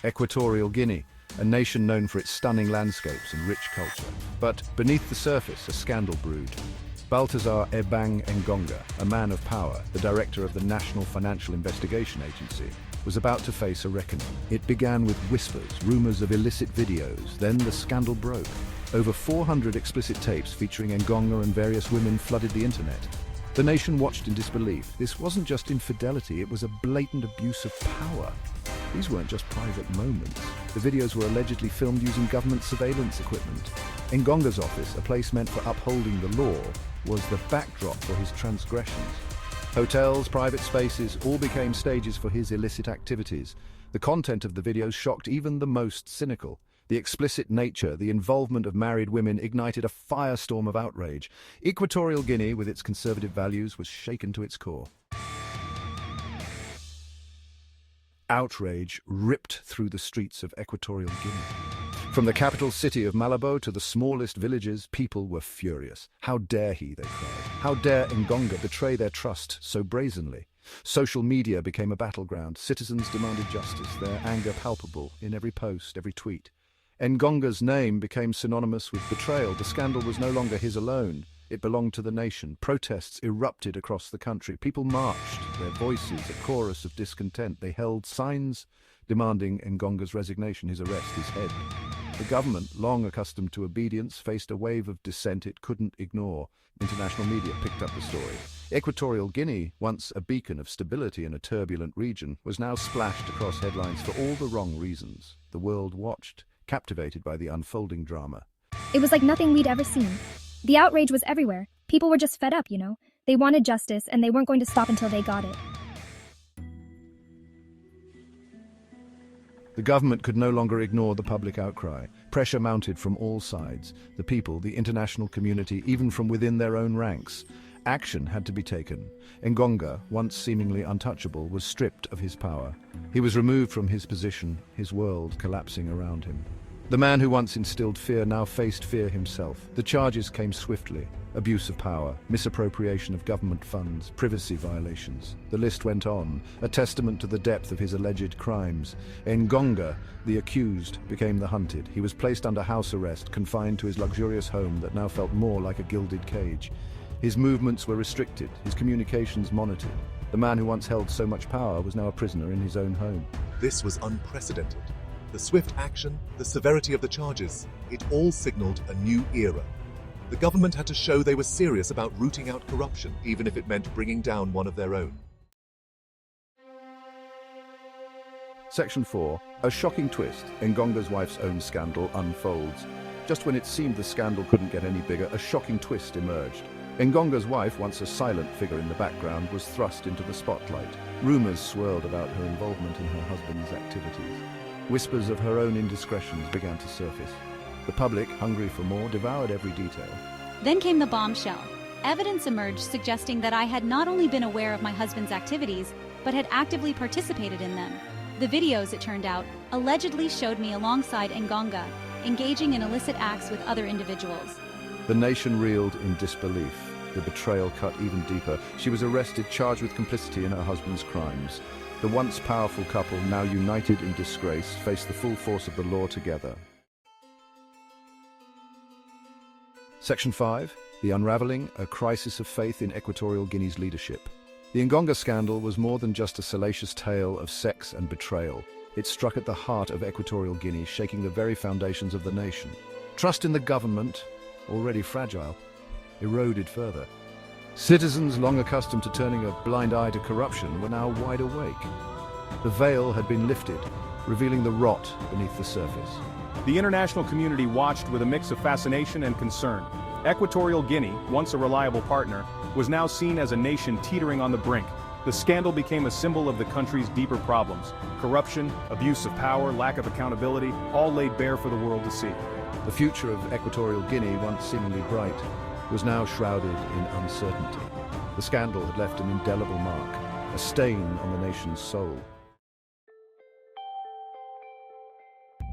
Equatorial Guinea, a nation known for its stunning landscapes and rich culture. But beneath the surface, a scandal brewed. Baltasar Ebang Ngonga, a man of power, the director of the National Financial Investigation Agency, was about to face a reckoning. It began with whispers, rumors of illicit videos. Then the scandal broke. Over 400 explicit tapes featuring Ngonga and various women flooded the internet. The nation watched in disbelief. This wasn't just infidelity, it was a blatant abuse of power. These weren't just private moments. The videos were allegedly filmed using government surveillance equipment. Ngonga's office, a place meant for upholding the law, was the backdrop for his transgressions. Hotels, private spaces, all became stages for his illicit activities. The content of the videos shocked even the most cynical. The explicit nature, the involvement of married women ignited a firestorm of outrage. Equatorial Guinea, with its conservative values, was shaken to its core. Outrage ripped through the streets of Equatorial Guinea. From the capital city of Malabo to the smallest villages, people were furious. How dare he, they cried. How dare Ngonga betray their trust so brazenly? Social media became a battleground. Citizens demanded justice, their anger palpable in every post, every tweet. Ngonga's name became synonymous with betrayal. The scandal was no longer his alone. It belonged to the nation. Protests erupted across the country. People marched, their voices a chorus of discontent. They held signs demanding Ngonga's resignation, his arrest, his head. The government, long accustomed to obedience, faced a wave of dissent it couldn't ignore. International media picked up the story. Equatorial Guinea, once a beacon of stability in a turbulent region, was now splashed across headlines for all the wrong reasons. The world watched, captivated by the unfolding drama. It was like nothing we'd ever seen. The outrage was everywhere. People were just fed up, you know. They wanted justice, and they weren't going to stop until they got it. The government could no longer ignore the public outcry. Pressure mounted from all sides. The people, the international community, even from within their own ranks. Action had to be taken. Ngonga, once seemingly untouchable, was stripped of his power. He was removed from his position, his world collapsing around him. The man who once instilled fear now faced fear himself. The charges came swiftly. Abuse of power, misappropriation of government funds, privacy violations. The list went on, a testament to the depth of his alleged crimes. Ngonga, the accused, became the hunted. He was placed under house arrest, confined to his luxurious home that now felt more like a gilded cage. His movements were restricted, his communications monitored. The man who once held so much power was now a prisoner in his own home. This was unprecedented. The swift action, the severity of the charges, it all signaled a new era. The government had to show they were serious about rooting out corruption, even if it meant bringing down one of their own. Section 4. A shocking twist. Ngonga's wife's own scandal unfolds. Just when it seemed the scandal couldn't get any bigger, a shocking twist emerged. Ngonga's wife, once a silent figure in the background, was thrust into the spotlight. Rumors swirled about her involvement in her husband's activities. Whispers of her own indiscretions began to surface. The public, hungry for more, devoured every detail. Then came the bombshell. Evidence emerged suggesting that I had not only been aware of my husband's activities, but had actively participated in them. The videos, it turned out, allegedly showed me alongside Ngonga, engaging in illicit acts with other individuals. The nation reeled in disbelief. The betrayal cut even deeper. She was arrested, charged with complicity in her husband's crimes. The once powerful couple, now united in disgrace, faced the full force of the law together. Section 5. The Unraveling, a crisis of faith in Equatorial Guinea's leadership. The Ngonga scandal was more than just a salacious tale of sex and betrayal. It struck at the heart of Equatorial Guinea, shaking the very foundations of the nation. Trust in the government, already fragile, eroded further. Citizens, long accustomed to turning a blind eye to corruption, were now wide awake. The veil had been lifted, revealing the rot beneath the surface. The international community watched with a mix of fascination and concern. Equatorial Guinea, once a reliable partner, was now seen as a nation teetering on the brink. The scandal became a symbol of the country's deeper problems. Corruption, abuse of power, lack of accountability, all laid bare for the world to see. The future of Equatorial Guinea, once seemingly bright, was now shrouded in uncertainty. The scandal had left an indelible mark, a stain on the nation's soul.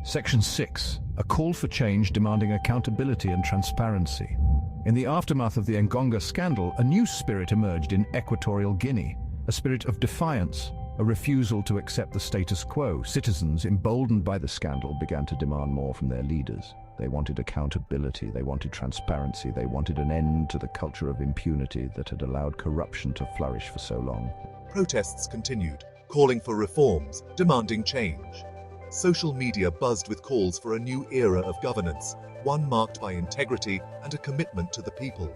Section 6. A call for change demanding accountability and transparency. In the aftermath of the Ngonga scandal, a new spirit emerged in Equatorial Guinea, a spirit of defiance, A refusal to accept the status quo. Citizens, emboldened by the scandal, began to demand more from their leaders. They wanted accountability, they wanted transparency, they wanted an end to the culture of impunity that had allowed corruption to flourish for so long. Protests continued, calling for reforms, demanding change. Social media buzzed with calls for a new era of governance, one marked by integrity and a commitment to the people.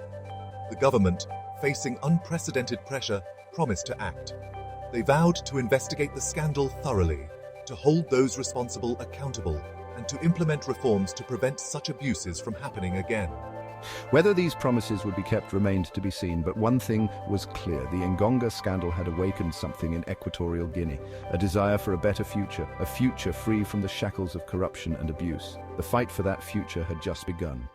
The government, facing unprecedented pressure, promised to act. They vowed to investigate the scandal thoroughly, to hold those responsible accountable, and to implement reforms to prevent such abuses from happening again. Whether these promises would be kept remained to be seen, but one thing was clear: the Ngonga scandal had awakened something in Equatorial Guinea, a desire for a better future, a future free from the shackles of corruption and abuse. The fight for that future had just begun.